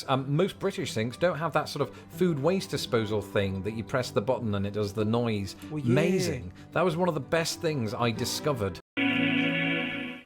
Most British sinks don't have that sort of food waste disposal thing that you press the button and it does the noise. Well, yeah. Amazing. That was one of the best things I discovered.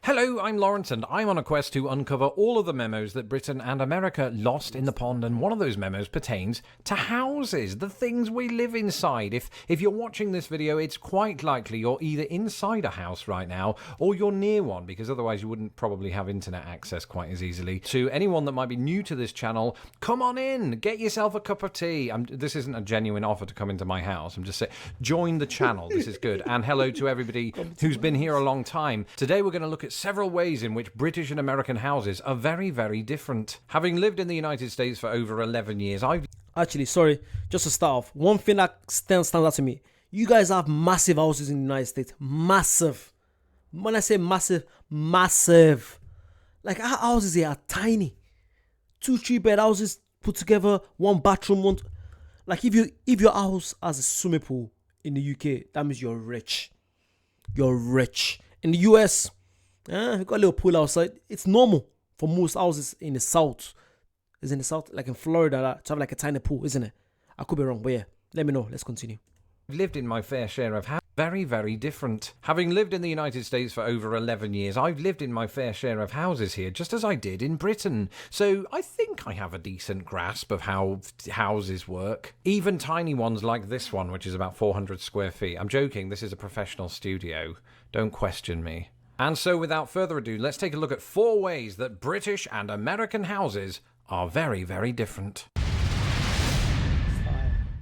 Hello, I'm Lawrence, and I'm on a quest to uncover all of the memos that Britain and America lost in the pond, and one of those memos pertains to houses, the things we live inside. If you're watching this video, it's quite likely you're either inside a house right now, or you're near one, because otherwise you wouldn't probably have internet access quite as easily. To anyone that might be new to this channel, come on in, get yourself a cup of tea. This isn't a genuine offer to come into my house. I'm just saying, join the channel, this is good. And hello to everybody who's been here a long time. Today we're going to look at several ways in which British and American houses are very, very different. Having lived in the United States for over 11 years, Actually, sorry, just to start off, one thing that stands out to me, you guys have massive houses in the United States. Massive. When I say massive, massive. Like, our houses here are tiny. 2 3-bed houses put together, 1 bathroom, one. Like, if your house has a swimming pool in the UK, that means you're rich. You're rich. In the US, you got a little pool outside. It's normal for most houses in the south. Is in the south, like in Florida, to have like a tiny pool, isn't it? I could be wrong, but yeah, let me know. Let's continue. I've lived in my fair share of houses. Very, very different. Having lived in the United States for over 11 years, I've lived in my fair share of houses here, just as I did in Britain. So I think I have a decent grasp of how houses work. Even tiny ones like this one, which is about 400 square feet. I'm joking, this is a professional studio. Don't question me. And so without further ado, let's take a look at 4 ways that British and American houses are very, very different.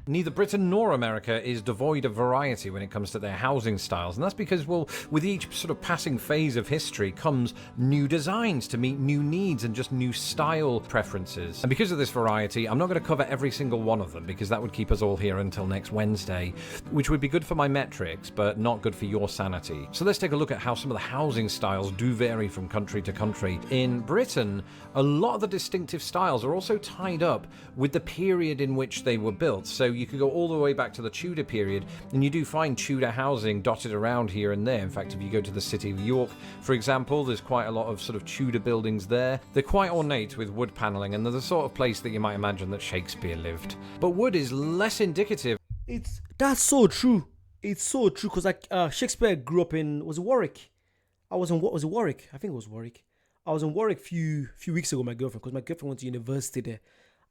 Neither Britain nor America is devoid of variety when it comes to their housing styles, and that's because, well, with each sort of passing phase of history comes new designs to meet new needs and just new style preferences. And because of this variety, I'm not going to cover every single one of them, because that would keep us all here until next Wednesday, which would be good for my metrics, but not good for your sanity. So let's take a look at how some of the housing styles do vary from country to country. In Britain, a lot of the distinctive styles are also tied up with the period in which they were built. So you could go all the way back to the Tudor period, and you do find Tudor housing dotted around here and there. In fact, if you go to the city of York, for example, there's quite a lot of sort of Tudor buildings there. They're quite ornate with wood paneling, and they're the sort of place that you might imagine that Shakespeare lived. But wood is less indicative. That's so true. It's so true, because like Shakespeare grew up in, was it Warwick? Was it Warwick? I think it was Warwick. I was in Warwick a few weeks ago with my girlfriend, because my girlfriend went to university there,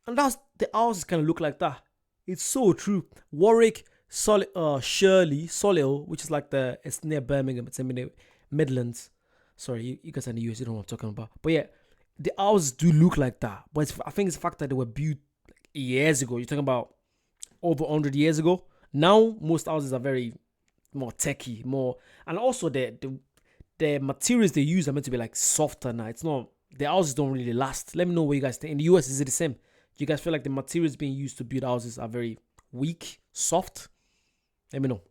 and the houses kind of look like that. It's so true. Warwick, Shirley, Solihull, which is like it's near Birmingham, it's in the Midlands. Sorry, you guys are in the US, you know what I'm talking about. But yeah, the houses do look like that. But I think it's the fact that they were built years ago. You're talking about over 100 years ago. Now, most houses are very more techy, more, and also the materials they use are meant to be like softer now. It's not, the houses don't really last. Let me know what you guys think. In the US, is it the same? Do you guys feel like the materials being used to build houses are very weak, soft? Let me know.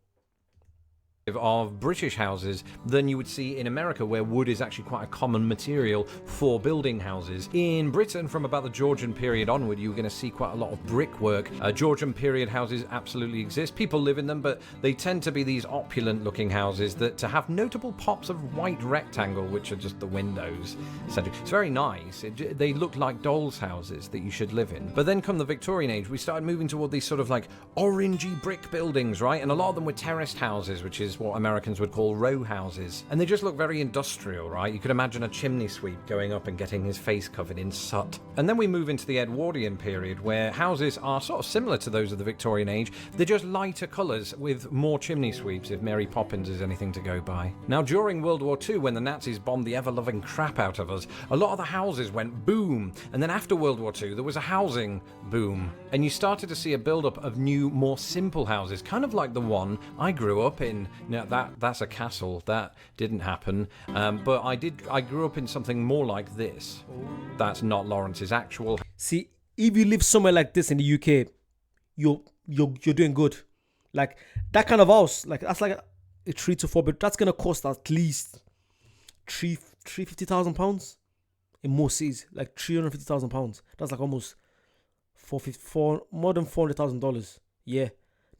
Of British houses than you would see in America, where wood is actually quite a common material for building houses. In Britain, from about the Georgian period onward, you're going to see quite a lot of brickwork. Georgian period houses absolutely exist. People live in them, but they tend to be these opulent looking houses that have notable pops of white rectangle, which are just the windows, essentially. It's very nice. They look like dolls' houses that you should live in. But then come the Victorian age, we started moving toward these sort of like orangey brick buildings, right? And a lot of them were terraced houses, which is what Americans would call row houses. And they just look very industrial, right? You could imagine a chimney sweep going up and getting his face covered in soot. And then we move into the Edwardian period, where houses are sort of similar to those of the Victorian age. They're just lighter colours with more chimney sweeps, if Mary Poppins is anything to go by. Now, during World War II, when the Nazis bombed the ever-loving crap out of us, a lot of the houses went boom. And then after World War II, there was a housing boom. And you started to see a build-up of new, more simple houses, kind of like the one I grew up in. Now, that's a castle. That didn't happen. But I grew up in something more like this. That's not Lawrence's actual. See, if you live somewhere like this in the UK, you're doing good. Like that kind of house, like that's like a 3 to 4 bed. That's gonna cost at least £350,000 in most cities. Like £350,000. That's like almost more than $400,000. Yeah,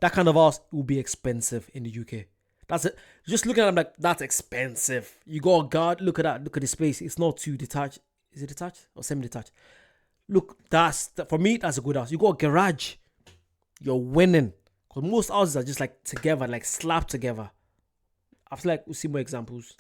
that kind of house will be expensive in the UK. That's it. Just looking at them like, that's expensive. You go, oh God, look at that. Look at the space. It's not too detached. Is it detached or semi-detached? Look, for me, that's a good house. You got a garage, you're winning. Because most houses are just like together, like slapped together. I feel like we'll see more examples.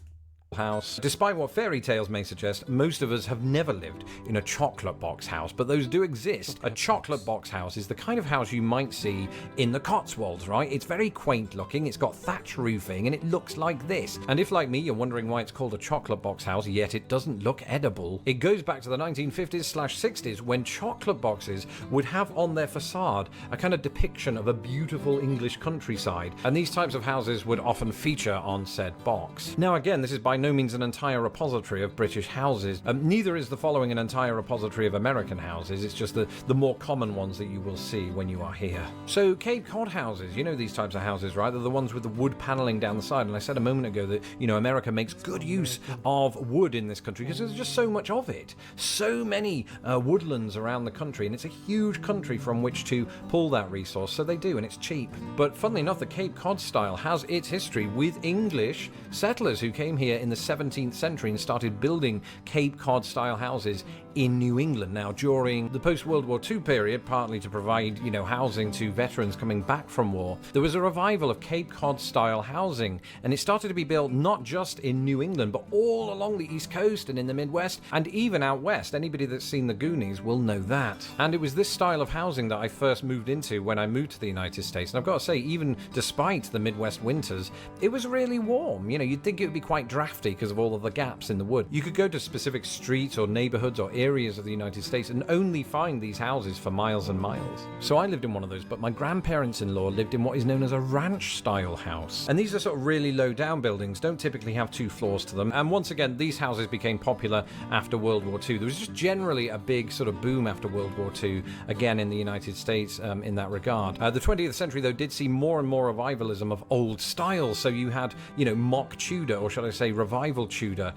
House. Despite what fairy tales may suggest, most of us have never lived in a chocolate box house, but those do exist. A chocolate box house is the kind of house you might see in the Cotswolds, right? It's very quaint looking, it's got thatch roofing, and it looks like this. And if, like me, you're wondering why it's called a chocolate box house, yet it doesn't look edible, it goes back to the 1950s/60s when chocolate boxes would have on their facade a kind of depiction of a beautiful English countryside, and these types of houses would often feature on said box. Now again, this is by no means an entire repository of British houses. Neither is the following an entire repository of American houses. It's just the more common ones that you will see when you are here. So Cape Cod houses, you know these types of houses, right? They're the ones with the wood paneling down the side. And I said a moment ago that, you know, America makes good use of wood in this country because there's just so much of it. So many woodlands around the country, and it's a huge country from which to pull that resource. So they do, and it's cheap. But funnily enough, the Cape Cod style has its history with English settlers who came here in the 17th century and started building Cape Cod style houses in New England. Now, during the post-World War II period, partly to provide, you know, housing to veterans coming back from war, there was a revival of Cape Cod style housing, and it started to be built not just in New England, but all along the East Coast and in the Midwest, and even out west. Anybody that's seen the Goonies will know that. And it was this style of housing that I first moved into when I moved to the United States. And I've got to say, even despite the Midwest winters, it was really warm. You know, you'd think it would be quite drafty because of all of the gaps in the wood. You could go to specific streets or neighborhoods or areas of the United States and only find these houses for miles and miles. So I lived in one of those, but my grandparents-in-law lived in what is known as a ranch-style house. And these are sort of really low-down buildings, don't typically have 2 floors to them. And once again, these houses became popular after World War II. There was just generally a big sort of boom after World War II, again in the United States in that regard. The 20th century, though, did see more and more revivalism of old styles. So you had, you know, mock Tudor, or should I say revival Tudor.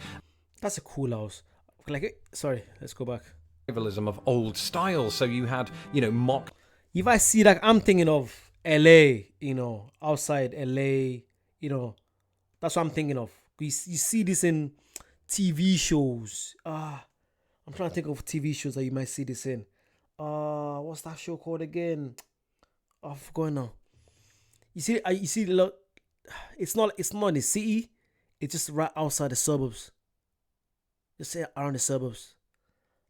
That's a cool house. Sorry, let's go back. Revivalism of old styles. So you had, you know, mock. If I see that, I'm thinking of LA, you know, outside LA, you know, that's what I'm thinking of. You see this in TV shows. I'm trying to think of TV shows that you might see this in. What's that show called again? I forgot now. You see a lot. It's not in the city. It's just right outside the suburbs. Just say around the suburbs.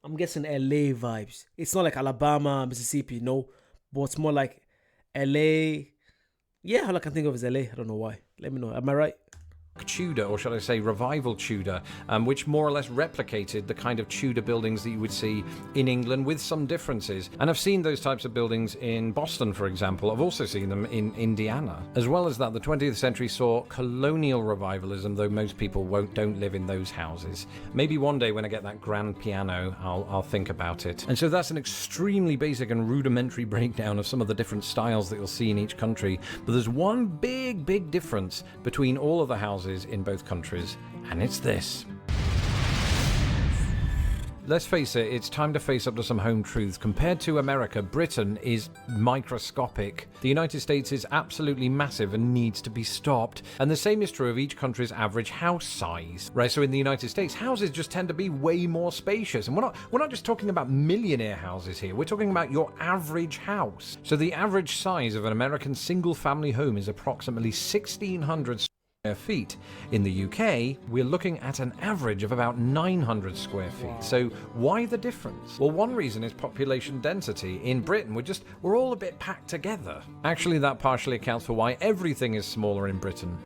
I'm guessing LA vibes. It's not like Alabama, Mississippi, no. But it's more like LA. Yeah, all I can think of is LA. I don't know why. Let me know. Am I right? Tudor, or should I say revival Tudor, which more or less replicated the kind of Tudor buildings that you would see in England with some differences. And I've seen those types of buildings in Boston, for example. I've also seen them in Indiana. As well as that, the 20th century saw colonial revivalism, though most people don't live in those houses. Maybe one day when I get that grand piano, I'll think about it. And so that's an extremely basic and rudimentary breakdown of some of the different styles that you'll see in each country. But there's one big difference between all of the houses in both countries, and it's this. Let's face it, it's time to face up to some home truths. Compared to America, Britain is microscopic. The United States is absolutely massive and needs to be stopped. And the same is true of each country's average house size. Right, so in the United States, houses just tend to be way more spacious. And we're not just talking about millionaire houses here, we're talking about your average house. So the average size of an American single-family home is approximately 1,600 square feet. In the UK, we're looking at an average of about 900 square feet. Wow. So why the difference? Well, one reason is population density. In Britain, we're all a bit packed together. Actually, that partially accounts for why everything is smaller in Britain.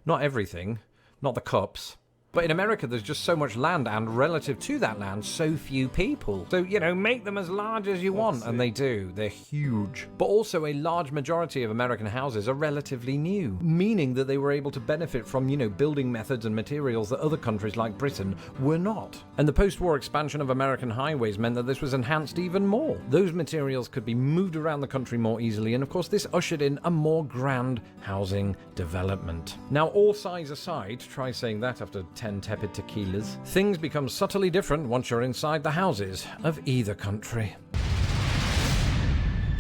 Not everything, not the cups. But in America, there's just so much land, and relative to that land, so few people. So, you know, make them as large as you want, and they do. They're huge. But also, a large majority of American houses are relatively new, meaning that they were able to benefit from, you know, building methods and materials that other countries like Britain were not. And the post-war expansion of American highways meant that this was enhanced even more. Those materials could be moved around the country more easily, and of course, this ushered in a more grand housing development. Now, all size aside, try saying that after 10 tepid tequilas, things become subtly different once you're inside the houses of either country.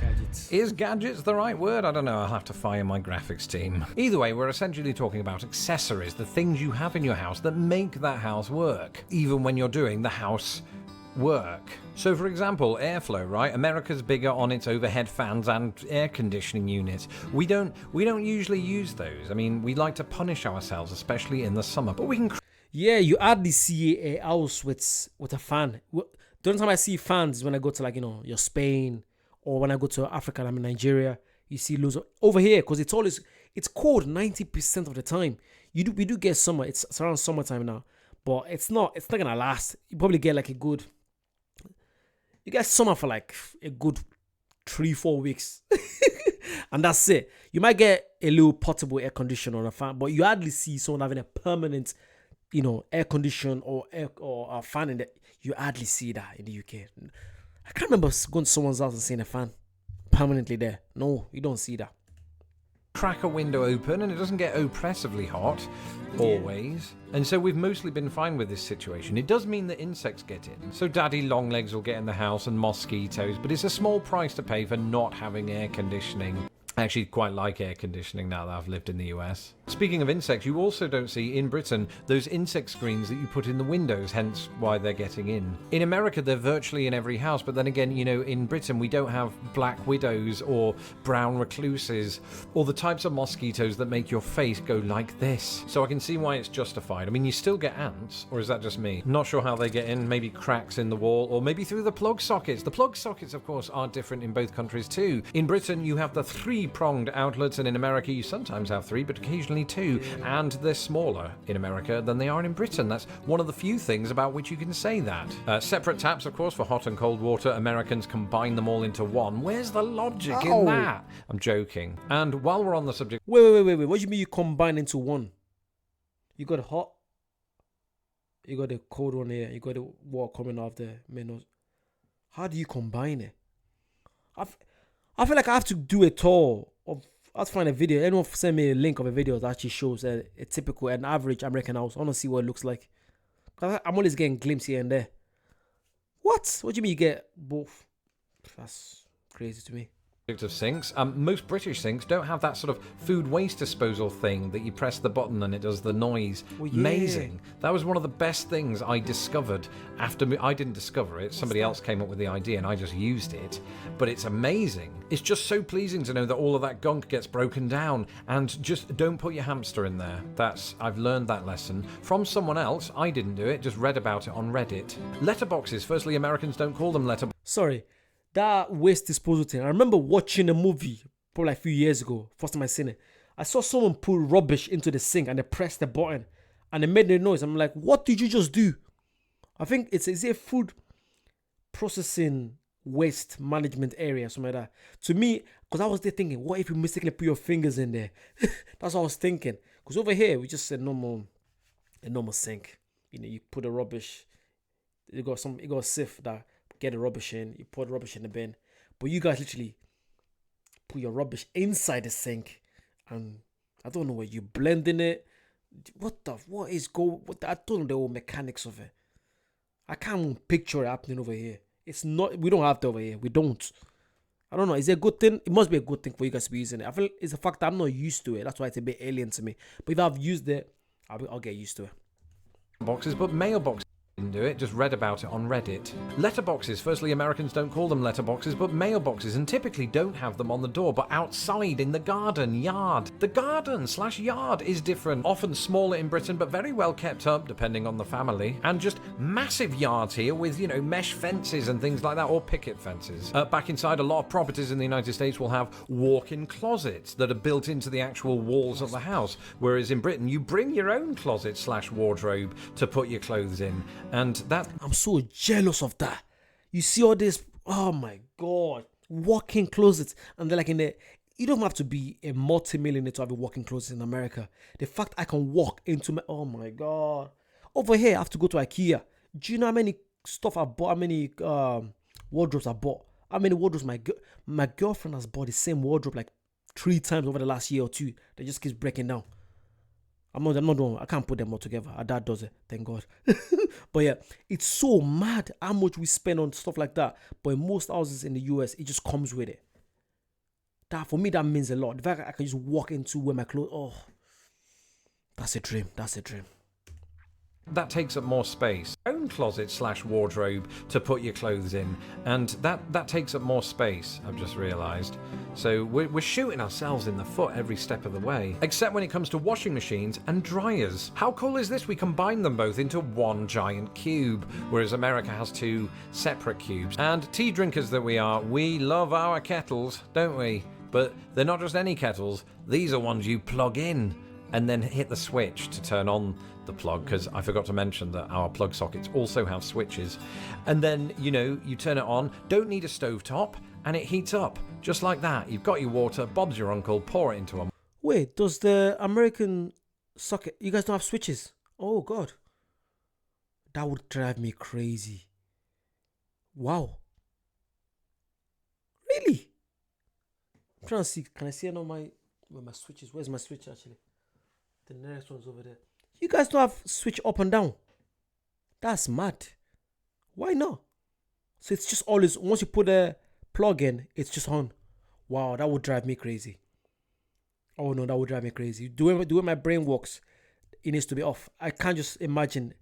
Gadgets. Is gadgets the right word? I don't know, I'll have to fire my graphics team. Either way, we're essentially talking about accessories, the things you have in your house that make that house work, even when you're doing the house work. So for example, airflow, right? America's bigger on its overhead fans and air conditioning units. We don't usually use those. I mean, we like to punish ourselves, especially in the summer, but we can Yeah, you hardly see a house with a fan. The only time I see fans is when I go to, like, your Spain, or when I go to Africa, I'm in Nigeria. You see loads of over here, because it's cold 90% of the time. We do get summer. It's around summertime now, but it's not gonna last. You probably get like you get summer for like a good 3-4 weeks, and that's it. You might get a little portable air conditioner or a fan, but you hardly see someone having a permanent, air condition or a fan in it. You hardly see that in the UK. I can't remember going to someone's house and seeing a fan permanently there. No, you don't see that. crack a window open and it doesn't get oppressively hot always. And so we've mostly been fine with this situation. It does mean that insects get in. So daddy longlegs will get in the house and mosquitoes, but it's a small price to pay for not having air conditioning. I actually quite like air conditioning now that I've lived in the US. Speaking of insects, you also don't see in Britain those insect screens that you put in the windows, hence why they're getting in. In America, they're virtually in every house, but then again, in Britain, we don't have black widows or brown recluses or the types of mosquitoes that make your face go like this. So I can see why it's justified. I mean, you still get ants, or is that just me? Not sure how they get in, maybe cracks in the wall, or maybe through the plug sockets. The plug sockets, of course, are different in both countries too. In Britain, you have the three-pronged outlets, and in America, you sometimes have three, but occasionally two, and they're smaller in America than they are in Britain. That's one of the few things about which you can say that. Separate taps, of course, for hot and cold water. Americans combine them all into one. Where's the logic in that? I'm joking. And while we're on the subject... Wait. What do you mean you combine into one? You got hot, you got the cold one here, you got the water coming off the main. How do you combine it? I feel like I have to do a tour of... I have to find a video. Anyone send me a link of a video that actually shows a typical, an average American house. I want to see what it looks like. Cause I'm always getting glimpses here and there. What? What do you mean you get both? That's crazy to me. Of sinks. Most British sinks don't have that sort of food waste disposal thing that you press the button and it does the noise. Well, yeah. Amazing. That was one of the best things I discovered after I didn't discover it. Somebody else came up with the idea and I just used it. But it's amazing. It's just so pleasing to know that all of that gunk gets broken down, and just don't put your hamster in there. I've learned that lesson from someone else. I didn't do it, just read about it on Reddit. Letterboxes. Firstly, Americans don't call them letterboxes. Sorry. That waste disposal thing. I remember watching a movie probably like a few years ago. First time I seen it. I saw someone put rubbish into the sink and they pressed the button and it made the noise. I'm like, what did you just do? I think it's a food processing waste management area, something like that. To me, because I was there thinking, what if you mistakenly put your fingers in there? That's what I was thinking. Because over here, we just said a normal sink. You put the rubbish. You got a sieve that get the rubbish in, you pour the rubbish in the bin. But you guys literally put your rubbish inside the sink, and I don't know where you blending it. I don't know the whole mechanics of it. I can't picture it happening over here. It's not, we don't have it over here. We don't. I don't know. Is it a good thing? It must be a good thing for you guys to be using it. I feel it's the fact that I'm not used to it. That's why it's a bit alien to me. But if I've used it, I'll get used to it. Boxes, but mailboxes didn't do it, just read about it on Reddit. Letterboxes. Firstly, Americans don't call them letterboxes, but mailboxes, and typically don't have them on the door, but outside in the yard. The garden/yard is different, often smaller in Britain, but very well kept up, depending on the family. And just massive yards here with, mesh fences and things like that, or picket fences. Back inside, a lot of properties in the United States will have walk-in closets that are built into the actual walls of the house, whereas in Britain, you bring your own closet/wardrobe to put your clothes in. And that... I'm so jealous of that. You see all this, oh my God, walk-in closets. And they're like you don't have to be a multi-millionaire to have a walk-in closet in America. The fact I can walk into oh my God. Over here, I have to go to IKEA. Do you know how many stuff I bought? How many wardrobes I bought? How many wardrobes my girlfriend has bought the same wardrobe like 3 times over the last year or 2. That just keeps breaking down. I'm not doing. I can't put them all together. Our dad does it, thank God. But yeah, it's so mad how much we spend on stuff like that. But in most houses in the US, it just comes with it. That for me, that means a lot. The fact I can just walk into where my clothes. Oh, that's a dream. That's a dream. That takes up more space. Own closet / wardrobe to put your clothes in, and that takes up more space, I've just realised. So we're shooting ourselves in the foot every step of the way. Except when it comes to washing machines and dryers. How cool is this? We combine them both into one giant cube, whereas America has two separate cubes. And tea drinkers that we are, we love our kettles, don't we? But they're not just any kettles, these are ones you plug in and then hit the switch to turn on the plug, because I forgot to mention that our plug sockets also have switches. And then, you turn it on, don't need a stovetop, and it heats up. Just like that. You've got your water, Bob's your uncle, pour it into a... Wait, does the American socket, you guys don't have switches? Oh, God. That would drive me crazy. Wow. Really? I'm trying to see, can I see it on where my switch is? Where's my switch, actually? The nearest one's over there. You guys don't have switch up and down. That's mad. Why not? So it's just always, once you put a plug in, it's just on. Wow, that would drive me crazy. Oh no, that would drive me crazy. The way my brain works, it needs to be off. I can't just imagine.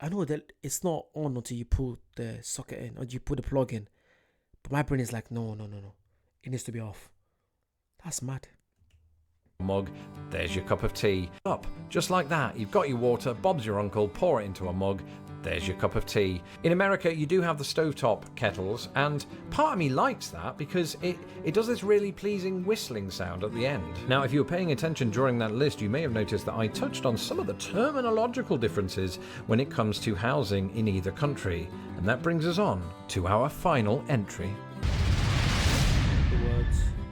I know that it's not on until you put the socket in, or you put the plug in. But my brain is like, no. It needs to be off. That's mad. Mug, there's your cup of tea. Up, just like that. You've got your water, Bob's your uncle, pour it into a mug, there's your cup of tea. In America, you do have the stovetop kettles, and part of me likes that because it does this really pleasing whistling sound at the end. Now, if you were paying attention during that list, you may have noticed that I touched on some of the terminological differences when it comes to housing in either country. And that brings us on to our final entry.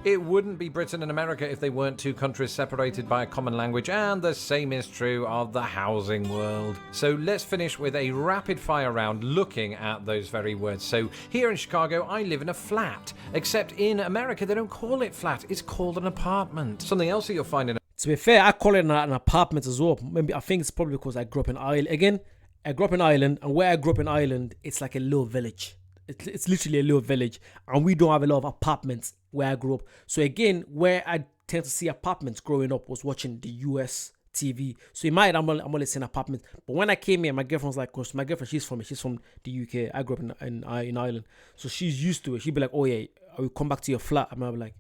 It wouldn't be Britain and America if they weren't two countries separated by a common language, and the same is true of the housing world. So let's finish with a rapid fire round looking at those very words. So here in Chicago, I live in a flat, except in America they don't call it flat, it's called an apartment. Something else that you'll find in... To be fair, I call it an apartment as well. Maybe I think it's probably because I grew up in Ireland. Again, I grew up in Ireland, and where I grew up in Ireland, it's like a little village. It's literally a little village, and we don't have a lot of apartments where I grew up. So again, where I tend to see apartments growing up was watching the US TV. So in my head, I'm only seeing apartments. But when I came here, my girlfriend was like, cause my girlfriend, she's from the UK. I grew up in Ireland. So she's used to it. She'd be like, oh yeah, I will come back to your flat. I'm like,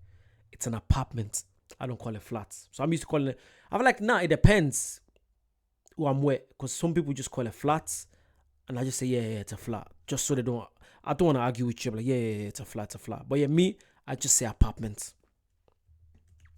it's an apartment. I don't call it flats. So I'm used to calling it, I'm like, nah, it depends who I'm with. Because some people just call it flats. And I just say, yeah, it's a flat. Just so I don't want to argue with you. I'm like, yeah, it's a flat. But yeah, me, I just say apartments.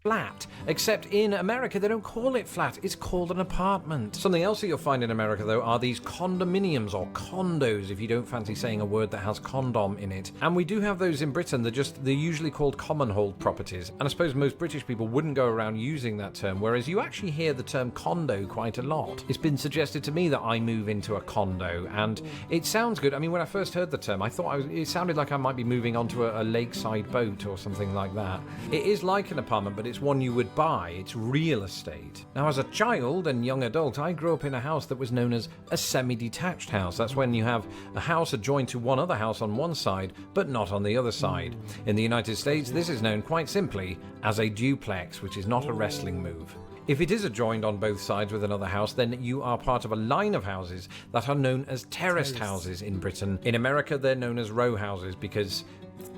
Flat, except in America they don't call it flat, it's called an apartment. Something else that you'll find in America though are these condominiums or condos, if you don't fancy saying a word that has condom in it. And we do have those in Britain. They're usually called common hold properties, and I suppose most British people wouldn't go around using that term, whereas you actually hear the term condo quite a lot. It's been suggested to me that I move into a condo, and it sounds good. I mean, when I first heard the term, I thought it sounded like I might be moving onto a lakeside boat or something like that. It is like an apartment, but it's one you would buy. It's real estate. Now, as a child and young adult, I grew up in a house that was known as a semi-detached house. That's when you have a house adjoined to one other house on one side, but not on the other side. In the United States, this is known quite simply as a duplex, which is not a wrestling move. If it is adjoined on both sides with another house, then you are part of a line of houses that are known as terraced houses in Britain. In America, they're known as row houses because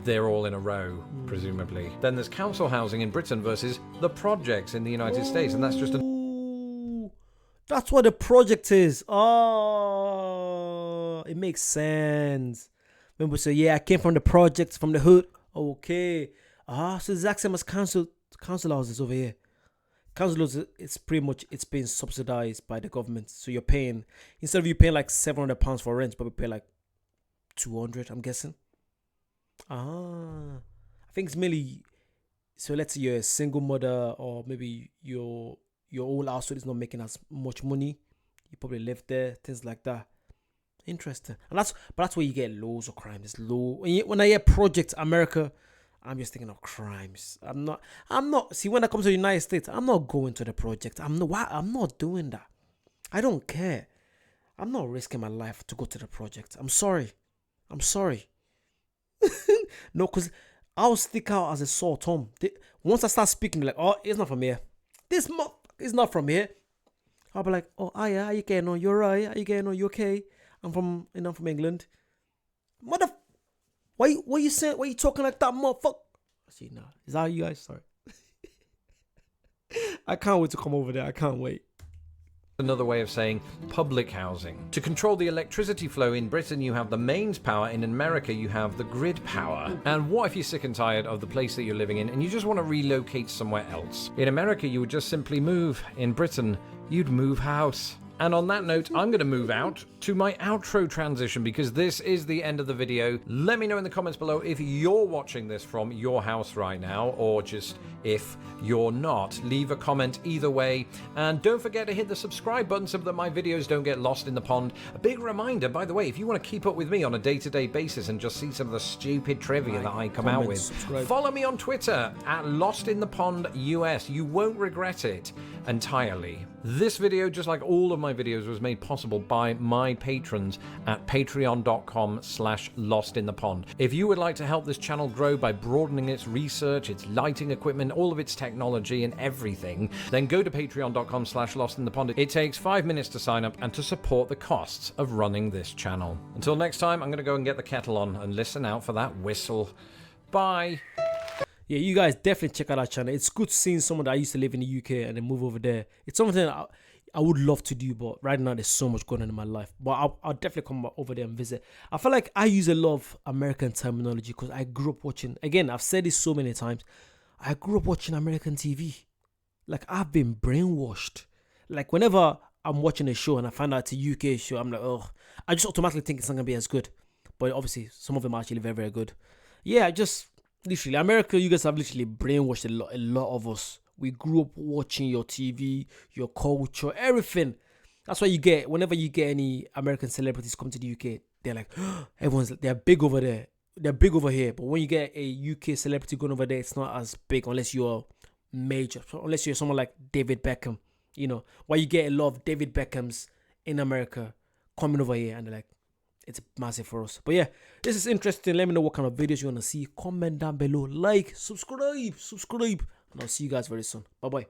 they're all in a row, presumably. Then there's council housing in Britain versus the projects in the United States, and that's just that's what the project is. Oh, it makes sense. Remember, so yeah, I came from the projects, from the hood. Okay. So it's the exact same as council houses over here. Council houses, it's pretty much, it's being subsidized by the government. So you're paying, instead of you paying like £700 for rent, but we pay like 200, I'm guessing. I think it's mainly, so let's say you're a single mother, or maybe your old household is not making as much money. You probably live there, things like that. Interesting. And that's where you get loads of crime. It's low. When I hear Project America, I'm just thinking of crimes. I'm not. See, when it comes to the United States, I'm not going to the project. I'm not doing that. I don't care. I'm not risking my life to go to the project. I'm sorry. No, because I'll stick out as a sore thumb. Once I start speaking, like, oh, it's not from here. This is not from here. I'll be like, oh, yeah, how you getting on? You're right. How you getting on? You okay? I'm from England. Mother, why you saying? Why you talking like that, motherfucker? See, no, is that how you guys? Sorry. I can't wait to come over there. I can't wait. Another way of saying public housing. To control the electricity flow in Britain, you have the mains power. In America, you have the grid power. And what if you're sick and tired of the place that you're living in and you just want to relocate somewhere else? In America, you would just simply move. In Britain, you'd move house. And on that note, I'm going to move out to my outro transition because this is the end of the video. Let me know in the comments below if you're watching this from your house right now, or just if you're not. Leave a comment either way. And don't forget to hit the subscribe button so that my videos don't get lost in the pond. A big reminder, by the way, if you want to keep up with me on a day-to-day basis and just see some of the stupid trivia that I come out with, follow me on Twitter at LostInThePondUS. You won't regret it entirely. This video, just like all of my videos, was made possible by my patrons at patreon.com/lostinthepond. If you would like to help this channel grow by broadening its research, its lighting equipment, all of its technology and everything, then go to patreon.com/lostinthepond. It takes 5 minutes to sign up and to support the costs of running this channel. Until next time, I'm going to go and get the kettle on and listen out for that whistle. Bye. Yeah, you guys definitely check out our channel. It's good seeing someone that I used to live in the UK and then move over there. It's something I would love to do, but right now there's so much going on in my life. But I'll definitely come over there and visit. I feel like I use a lot of American terminology because I grew up watching, again, I've said this so many times, I grew up watching American TV. Like, I've been brainwashed. Like, whenever I'm watching a show and I find out it's a UK show, I'm like, oh, I just automatically think it's not going to be as good. But obviously, some of them are actually very, very good. Yeah, literally, America, you guys have literally brainwashed a lot of us. We grew up watching your TV, your culture, everything. That's why whenever you get any American celebrities come to the UK, they're like, they're big over there. They're big over here. But when you get a UK celebrity going over there, it's not as big unless you're major. Unless you're someone like David Beckham. You know, why you get a lot of David Beckhams in America coming over here and they're like, it's massive for us. But yeah, this is interesting. Let me know what kind of videos you want to see. Comment down below. Like, subscribe. And I'll see you guys very soon. Bye-bye.